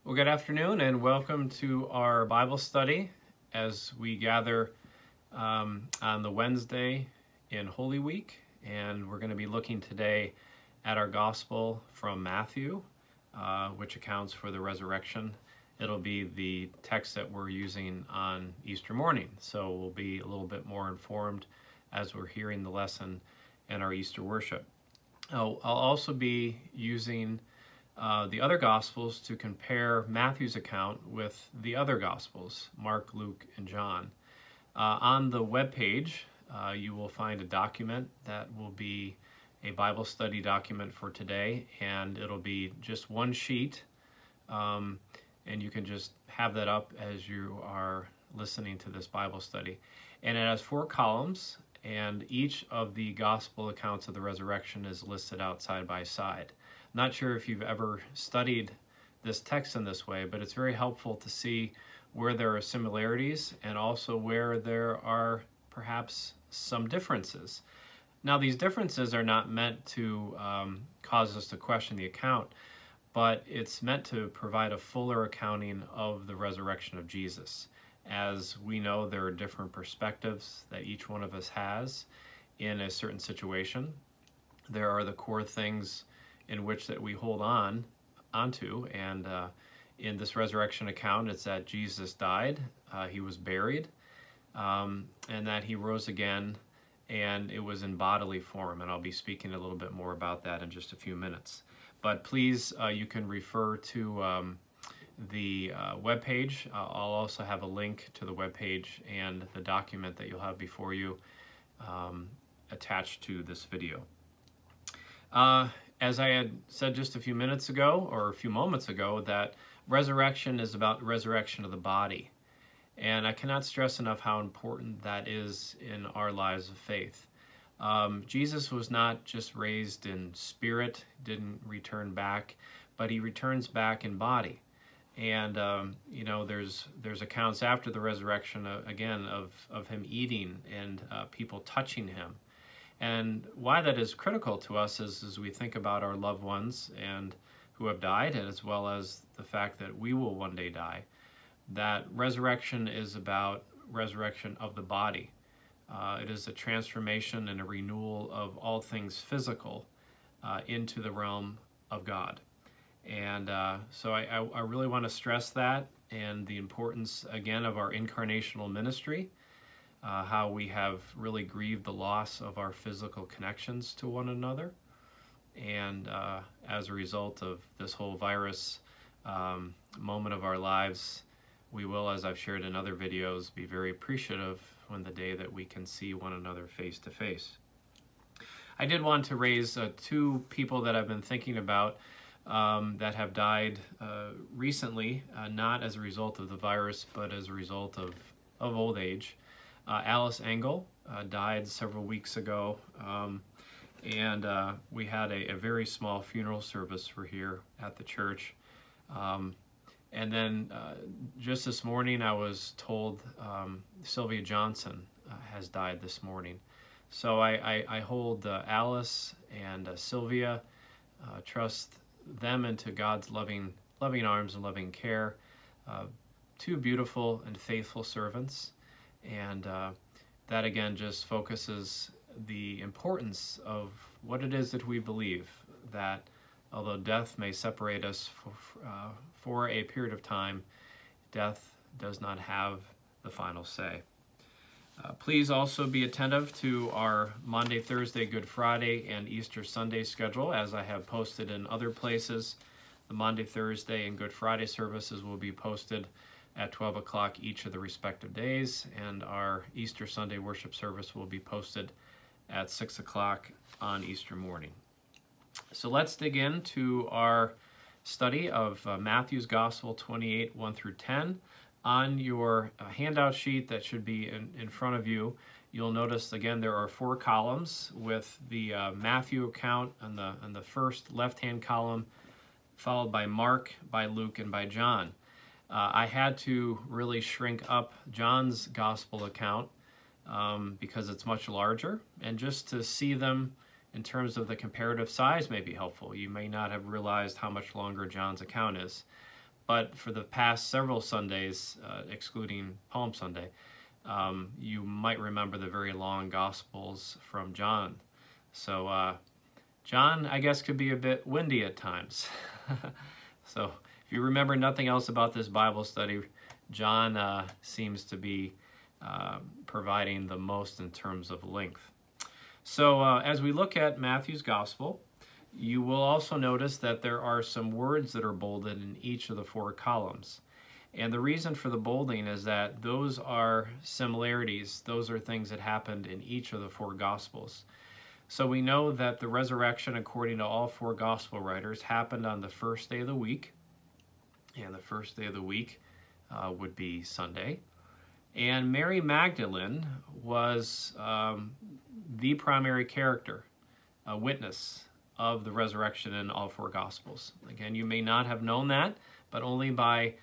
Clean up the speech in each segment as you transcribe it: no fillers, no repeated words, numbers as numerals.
Well, good afternoon and welcome to our Bible study as we gather on the Wednesday in Holy Week. And we're going to be looking today at our gospel from Matthew, which accounts for the resurrection. It'll be the text that we're using on Easter morning. So we'll be a little bit more informed as we're hearing the lesson in our Easter worship. I'll also be using the other Gospels to compare Matthew's account with the other Gospels, Mark, Luke, and John. On the webpage, you will find a document that will be a Bible study document for today, and it'll be just one sheet, and you can just have that up as you are listening to this Bible study. And it has 4 columns, and each of the Gospel accounts of the resurrection is listed out side by side. Not sure if you've ever studied this text in this way, but it's very helpful to see where there are similarities and also where there are perhaps some differences. Now, these differences are not meant to cause us to question the account, but it's meant to provide a fuller accounting of the resurrection of Jesus. As we know, there are different perspectives that each one of us has in a certain situation. There are the core things in which that we hold onto, and in this resurrection account, it's that Jesus died, he was buried, and that he rose again, and it was in bodily form, and I'll be speaking a little bit more about that in just a few minutes. But please, you can refer to the webpage. I'll also have a link to the webpage and the document that you'll have before you attached to this video. As I had said just a few minutes ago, or a few moments ago, that resurrection is about resurrection of the body. And I cannot stress enough how important that is in our lives of faith. Jesus was not just raised in spirit, didn't return back, but he returns back in body. And, you know, there's accounts after the resurrection, again, of him eating and people touching him. And why that is critical to us is as we think about our loved ones and who have died, as well as the fact that we will one day die, that resurrection is about resurrection of the body. It is a transformation and a renewal of all things physical into the realm of God. And so I really want to stress that and the importance, again, of our incarnational ministry. How we have really grieved the loss of our physical connections to one another. And as a result of this whole virus moment of our lives, we will, as I've shared in other videos, be very appreciative when the day that we can see one another face to face. I did want to raise 2 people that I've been thinking about that have died recently, not as a result of the virus, but as a result of old age. Alice Engel died several weeks ago, and we had a very small funeral service for here at the church. And then just this morning I was told Sylvia Johnson has died this morning. So I hold Alice and Sylvia, trust them into God's loving arms and loving care. 2 beautiful and faithful servants. And that again just focuses the importance of what it is that we believe, that although death may separate us for a period of time, death does not have the final say. Please also be attentive to our Monday, Thursday, Good Friday, and Easter Sunday schedule. As I have posted in other places, the Monday, Thursday, and Good Friday services will be posted at 12 o'clock each of the respective days, and our Easter Sunday worship service will be posted at 6 o'clock on Easter morning. So let's dig into our study of Matthew's Gospel 28, 1 through 10. On your handout sheet that should be in front of you, you'll notice again there are 4 columns with the Matthew account on the first left-hand column, followed by Mark, by Luke, and by John. I had to really shrink up John's gospel account because it's much larger, and just to see them in terms of the comparative size may be helpful. You may not have realized how much longer John's account is. but for the past several Sundays, excluding Palm Sunday, you might remember the very long Gospels from John. So John, I guess, could be a bit windy at times. So if you remember nothing else about this Bible study, John seems to be providing the most in terms of length. So as we look at Matthew's Gospel, you will also notice that there are some words that are bolded in each of the 4 columns. And the reason for the bolding is that those are similarities. Those are things that happened in each of the 4 Gospels. So we know that the resurrection, according to all 4 Gospel writers, happened on the first day of the week. And the first day of the week would be Sunday. And Mary Magdalene was the primary character, a witness of the resurrection in all 4 Gospels. Again, you may not have known that, but only by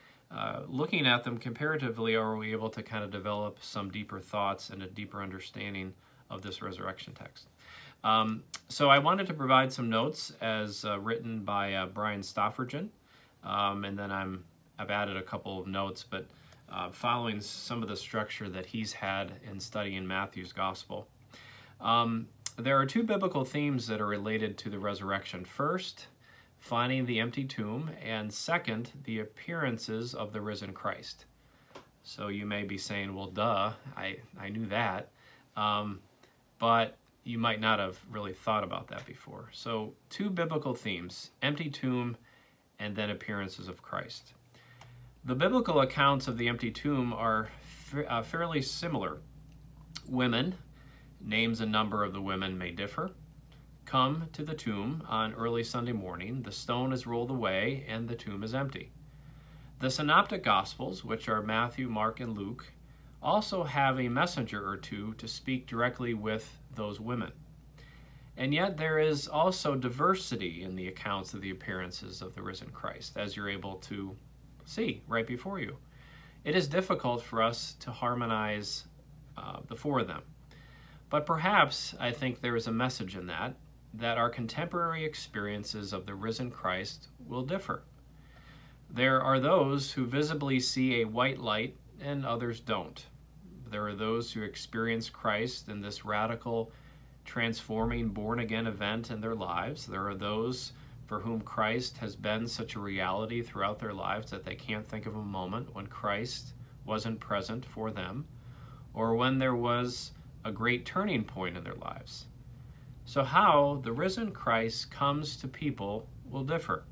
looking at them comparatively are we able to kind of develop some deeper thoughts and a deeper understanding of this resurrection text. So I wanted to provide some notes as written by Brian Stoffergen, and then I've added a couple of notes, but following some of the structure that he's had in studying Matthew's Gospel. There are 2 biblical themes that are related to the resurrection. First, finding the empty tomb, and second, the appearances of the risen Christ. So you may be saying, well, duh, I knew that, but you might not have really thought about that before. So 2 biblical themes, empty tomb and then appearances of Christ. The biblical accounts of the empty tomb are fairly similar. Women, names and number of the women may differ, come to the tomb on early Sunday morning. The stone is rolled away and the tomb is empty. The Synoptic Gospels, which are Matthew, Mark, and Luke, also have a messenger or 2 to speak directly with those women. And yet there is also diversity in the accounts of the appearances of the risen Christ, as you're able to see right before you. It is difficult for us to harmonize the 4 of them. But perhaps I think there is a message in that our contemporary experiences of the risen Christ will differ. There are those who visibly see a white light and others don't. There are those who experience Christ in this radical, transforming, born-again event in their lives. There are those for whom Christ has been such a reality throughout their lives that they can't think of a moment when Christ wasn't present for them, or when there was a great turning point in their lives. So how the risen Christ comes to people will differ.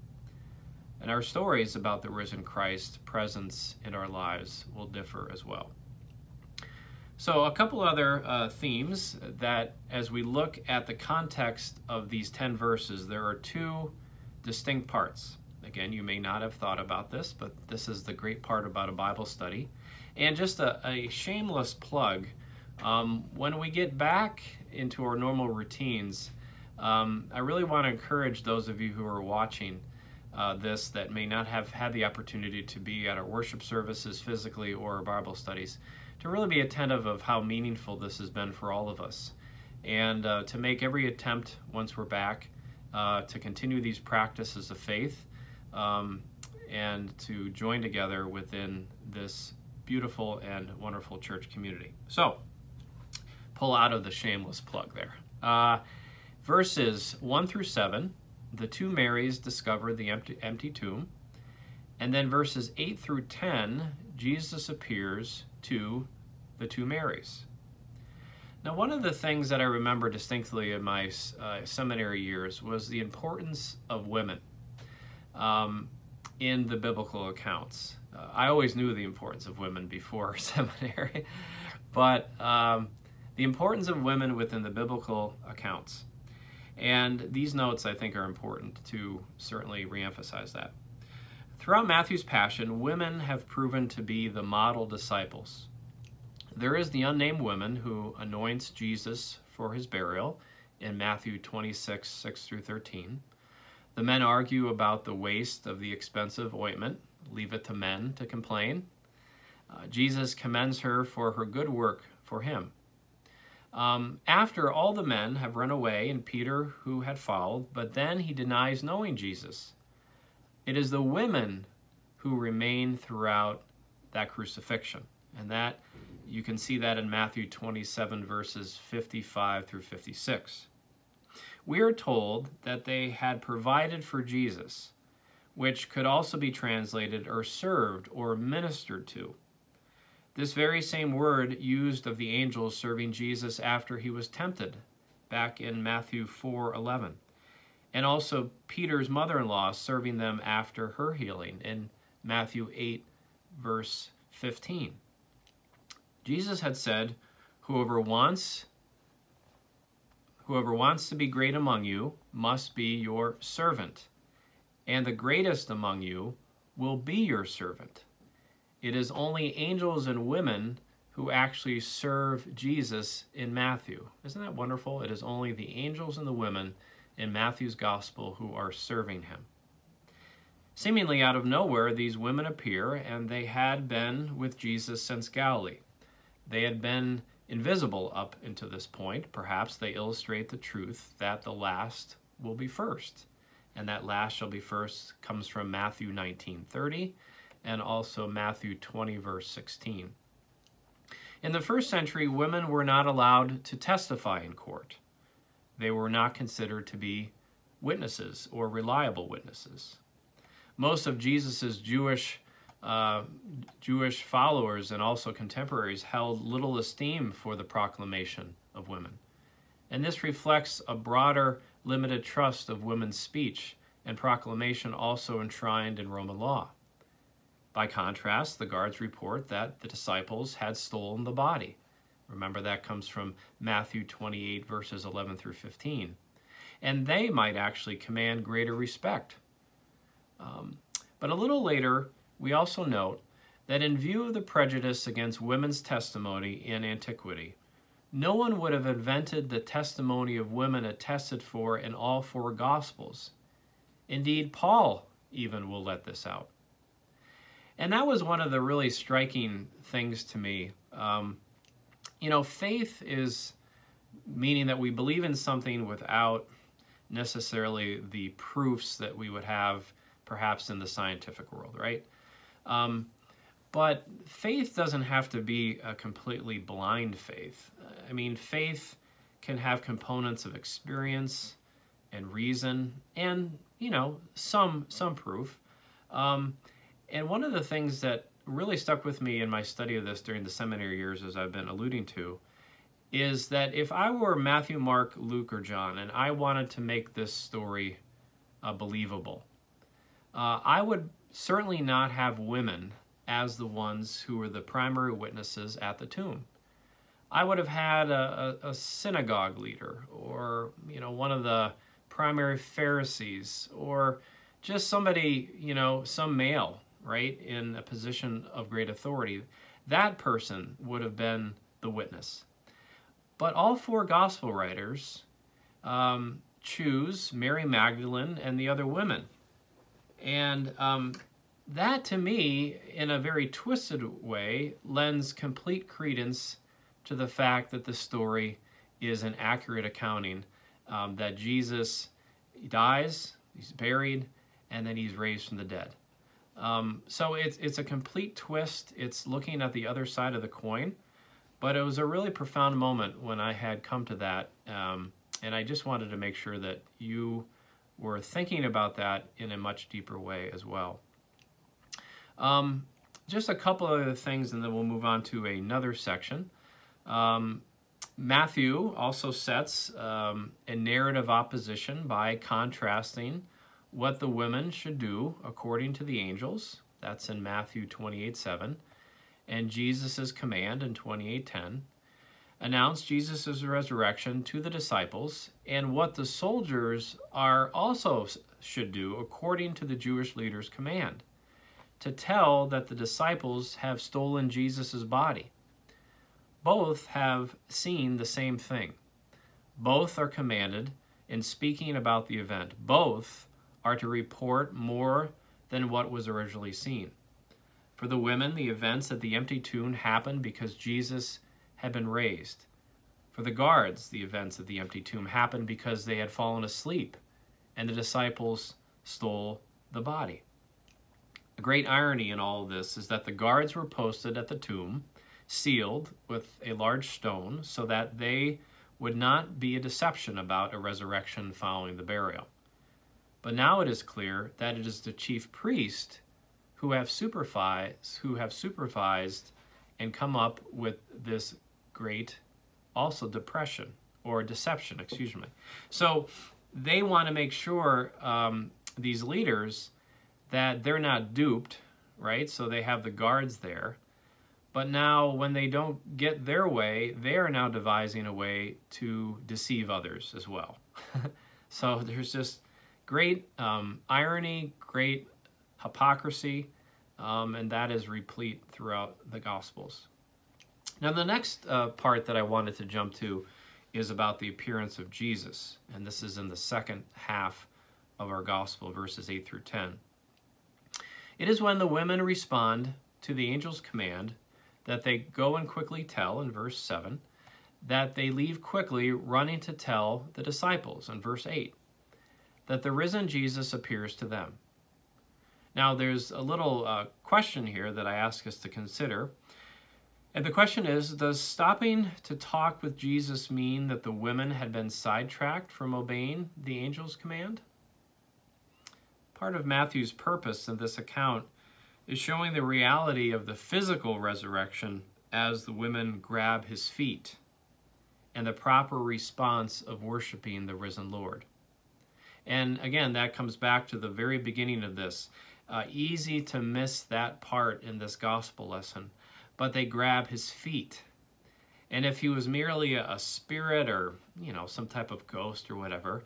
And our stories about the risen Christ's presence in our lives will differ as well. So a couple other themes that, as we look at the context of these 10 verses, there are 2 distinct parts. Again, you may not have thought about this, but this is the great part about a Bible study. And just a shameless plug, when we get back into our normal routines, I really want to encourage those of you who are watching this that may not have had the opportunity to be at our worship services physically or our Bible studies, to really be attentive of how meaningful this has been for all of us, and to make every attempt once we're back to continue these practices of faith and to join together within this beautiful and wonderful church community. So, pull out of the shameless plug there. Verses 1 through 7, the 2 Marys discover the empty tomb. And then verses 8 through 10, Jesus appears to the 2 Marys. Now, one of the things that I remember distinctly in my seminary years was the importance of women in the biblical accounts. I always knew the importance of women before seminary, but the importance of women within the biblical accounts. And these notes, I think, are important to certainly reemphasize that. Throughout Matthew's Passion, women have proven to be the model disciples. There is the unnamed woman who anoints Jesus for his burial in Matthew 26, 6 through 13. The men argue about the waste of the expensive ointment. Leave it to men to complain. Jesus commends her for her good work for him. After all the men have run away, and Peter, who had followed, but then he denies knowing Jesus. It is the women who remained throughout that crucifixion. And that you can see that in Matthew 27, verses 55 through 56. We are told that they had provided for Jesus, which could also be translated or served or ministered to. This very same word used of the angels serving Jesus after he was tempted, back in Matthew 4:11. And also Peter's mother-in-law serving them after her healing in Matthew 8, verse 15. Jesus had said, whoever wants to be great among you must be your servant, and the greatest among you will be your servant. It is only angels and women who actually serve Jesus in Matthew. Isn't that wonderful? It is only the angels and the women in Matthew's gospel who are serving him. Seemingly out of nowhere, these women appear, and they had been with Jesus since Galilee. They had been invisible up until this point. Perhaps they illustrate the truth that the last will be first. And that last shall be first comes from Matthew 19:30 and also Matthew 20, verse 16. In the first century, women were not allowed to testify in court. They were not considered to be witnesses or reliable witnesses. Most of Jesus's Jewish followers and also contemporaries held little esteem for the proclamation of women. And this reflects a broader, limited trust of women's speech and proclamation also enshrined in Roman law. By contrast, the guards report that the disciples had stolen the body. Remember, that comes from Matthew 28, verses 11 through 15. And they might actually command greater respect. But a little later, we also note that in view of the prejudice against women's testimony in antiquity, no one would have invented the testimony of women attested for in all four Gospels. Indeed, Paul even will let this out. And that was one of the really striking things to me. Faith is meaning that we believe in something without necessarily the proofs that we would have perhaps in the scientific world, right? But faith doesn't have to be a completely blind faith. I mean, faith can have components of experience and reason and, some proof. And one of the things that really stuck with me in my study of this during the seminary years, as I've been alluding to, is that if I were Matthew, Mark, Luke, or John, and I wanted to make this story believable, I would certainly not have women as the ones who were the primary witnesses at the tomb. I would have had a synagogue leader, or one of the primary Pharisees, or just somebody, some male, right, in a position of great authority. That person would have been the witness. But all four gospel writers choose Mary Magdalene and the other women. And that, to me, in a very twisted way, lends complete credence to the fact that the story is an accurate accounting that Jesus dies, he's buried, and then he's raised from the dead. So it's a complete twist. It's looking at the other side of the coin. But it was a really profound moment when I had come to that. And I just wanted to make sure that you were thinking about that in a much deeper way as well. Just a couple of other things, and then we'll move on to another section. Matthew also sets a narrative opposition by contrasting what the women should do according to the angels. That's in Matthew 28:7. And Jesus' command in 28:10. Announced Jesus' resurrection to the disciples, and what the soldiers also should do according to the Jewish leaders' command, to tell that the disciples have stolen Jesus' body. Both have seen the same thing. Both are commanded in speaking about the event. Both are to report more than what was originally seen. For the women, the events at the empty tomb happened because Jesus had been raised. For the guards, the events at the empty tomb happened because they had fallen asleep and the disciples stole the body. great irony in all of this is that the guards were posted at the tomb, sealed with a large stone, so that they would not be a deception about a resurrection following the burial. But now it is clear that it is the chief priest who have supervised and come up with this great also deception. So they want to make sure these leaders that they're not duped, right? So they have the guards there. But now when they don't get their way, they are now devising a way to deceive others as well. So there's just great irony, great hypocrisy, and that is replete throughout the Gospels. Now the next part that I wanted to jump to is about the appearance of Jesus, and this is in the second half of our Gospel, verses 8 through 10. It is when the women respond to the angel's command that they go and quickly tell, in verse 7, that they leave quickly, running to tell the disciples, in verse 8, that the risen Jesus appears to them. Now, there's a little question here that I ask us to consider. And the question is, does stopping to talk with Jesus mean that the women had been sidetracked from obeying the angel's command? Part of Matthew's purpose in this account is showing the reality of the physical resurrection as the women grab his feet and the proper response of worshiping the risen Lord. And again, that comes back to the very beginning of this. Easy to miss that part in this gospel lesson, but they grab his feet. And if he was merely a spirit or, some type of ghost or whatever,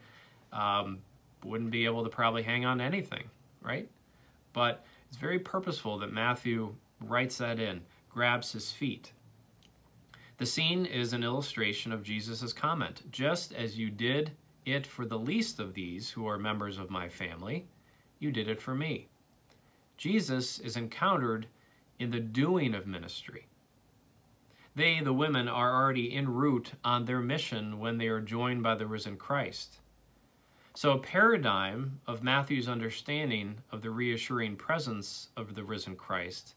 wouldn't be able to probably hang on to anything, right? But it's very purposeful that Matthew writes that in, grabs his feet. The scene is an illustration of Jesus' comment, just as you did it for the least of these who are members of my family, you did it for me. Jesus is encountered in the doing of ministry. They, the women, are already en route on their mission when they are joined by the risen Christ. So a paradigm of Matthew's understanding of the reassuring presence of the risen Christ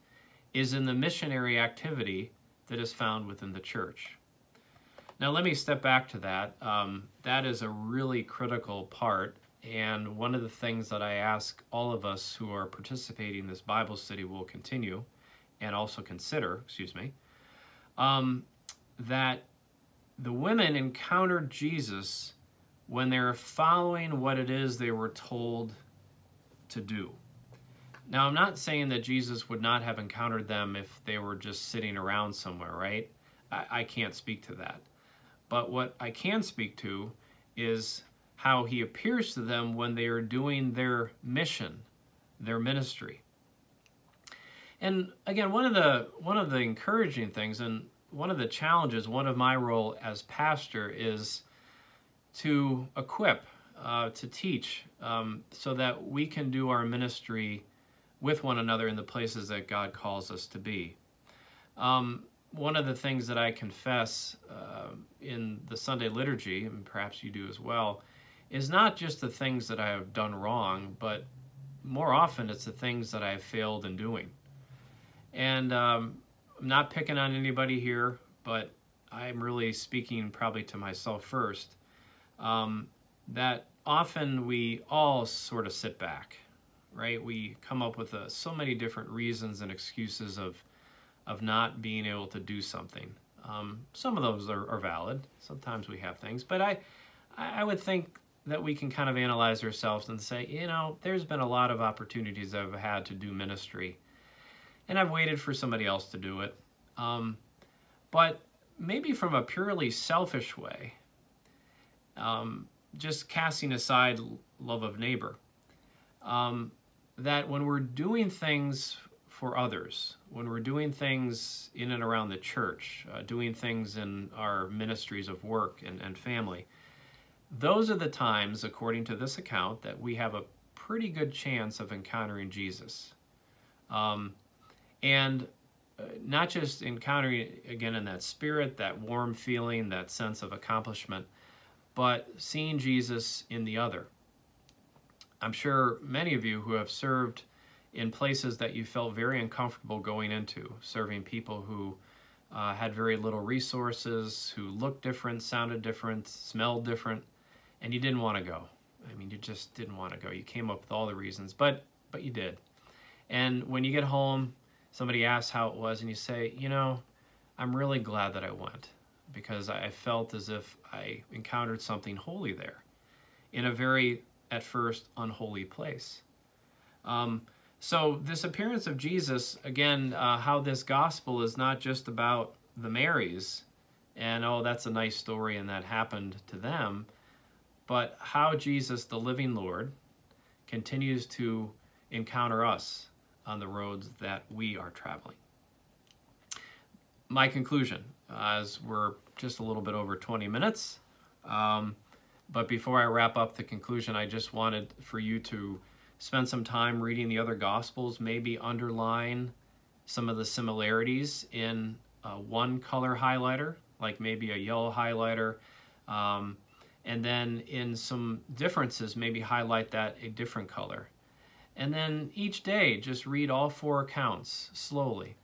is in the missionary activity that is found within the church. Now let me step back to that. That is a really critical part, and one of the things that I ask all of us who are participating in this Bible study will continue and also consider, that the women encountered Jesus when they're following what it is they were told to do. Now, I'm not saying that Jesus would not have encountered them if they were just sitting around somewhere, right? I can't speak to that. But what I can speak to is how he appears to them when they are doing their mission, their ministry. And again, one of the encouraging things and one of the challenges, one of my role as pastor is to equip, to teach, so that we can do our ministry with one another in the places that God calls us to be. One of the things that I confess in the Sunday liturgy, and perhaps you do as well, is not just the things that I have done wrong, but more often it's the things that I have failed in doing. And I'm not picking on anybody here, but I'm really speaking probably to myself first, that often we all sort of sit back, right? We come up with so many different reasons and excuses of not being able to do something. Some of those are valid. Sometimes we have things, but I would think that we can kind of analyze ourselves and say, there's been a lot of opportunities I've had to do ministry, and I've waited for somebody else to do it. But maybe from a purely selfish way, just casting aside love of neighbor, that when we're doing things for others, when we're doing things in and around the church, doing things in our ministries of work and family, those are the times, according to this account, that we have a pretty good chance of encountering Jesus. And not just encountering, again, in that spirit, that warm feeling, that sense of accomplishment, but seeing Jesus in the other. I'm sure many of you who have served in places that you felt very uncomfortable going into, serving people who had very little resources, who looked different, sounded different, smelled different, and you didn't want to go. I mean, you just didn't want to go. You came up with all the reasons, but you did. And when you get home, somebody asks how it was, and you say, you know, I'm really glad that I went, because I felt as if I encountered something holy there in a very, at first, unholy place. So this appearance of Jesus, again, how this gospel is not just about the Marys, and oh, that's a nice story and that happened to them, but how Jesus, the living Lord, continues to encounter us on the roads that we are traveling. My conclusion, as we're just a little bit over 20 minutes, but before I wrap up the conclusion, I just wanted for you to spend some time reading the other Gospels, maybe underline some of the similarities in one color highlighter, like maybe a yellow highlighter, and then in some differences, maybe highlight that a different color. And then each day, just read all 4 accounts slowly,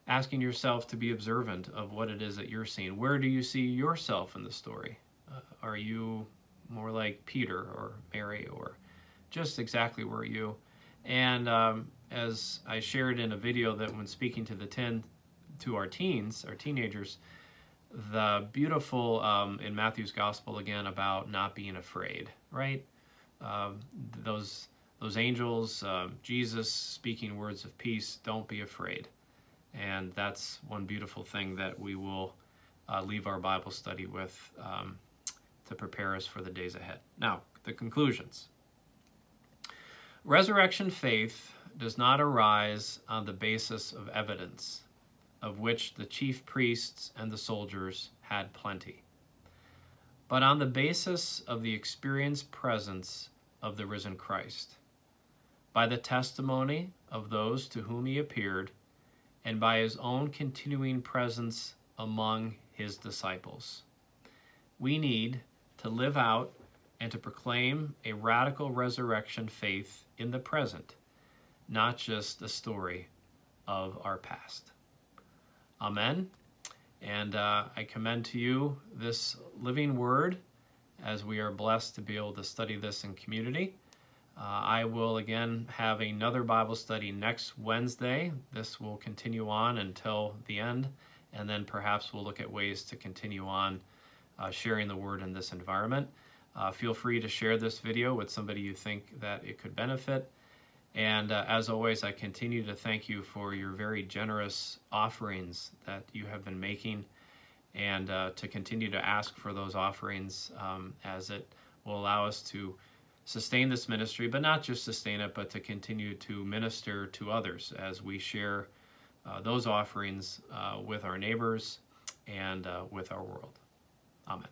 asking yourself to be observant of what it is that you're seeing. Where do you see yourself in the story? Are you more like Peter or Mary, or just exactly where are you? And as I shared in a video that when speaking to our teenagers, the beautiful in Matthew's gospel again about not being afraid, right? Those angels, Jesus speaking words of peace, don't be afraid. And that's one beautiful thing that we will leave our Bible study with to prepare us for the days ahead. Now, the conclusions. Resurrection faith does not arise on the basis of evidence, of which the chief priests and the soldiers had plenty, but on the basis of the experienced presence of the risen Christ, by the testimony of those to whom he appeared, and by his own continuing presence among his disciples. We need to live out and to proclaim a radical resurrection faith in the present, not just a story of our past. Amen. And I commend to you this living word as we are blessed to be able to study this in community. I will again have another Bible study next Wednesday. This will continue on until the end, and then perhaps we'll look at ways to continue on sharing the word in this environment. Feel free to share this video with somebody you think that it could benefit. And as always, I continue to thank you for your very generous offerings that you have been making, and to continue to ask for those offerings as it will allow us to sustain this ministry, but not just sustain it, but to continue to minister to others as we share those offerings with our neighbors and with our world. Amen.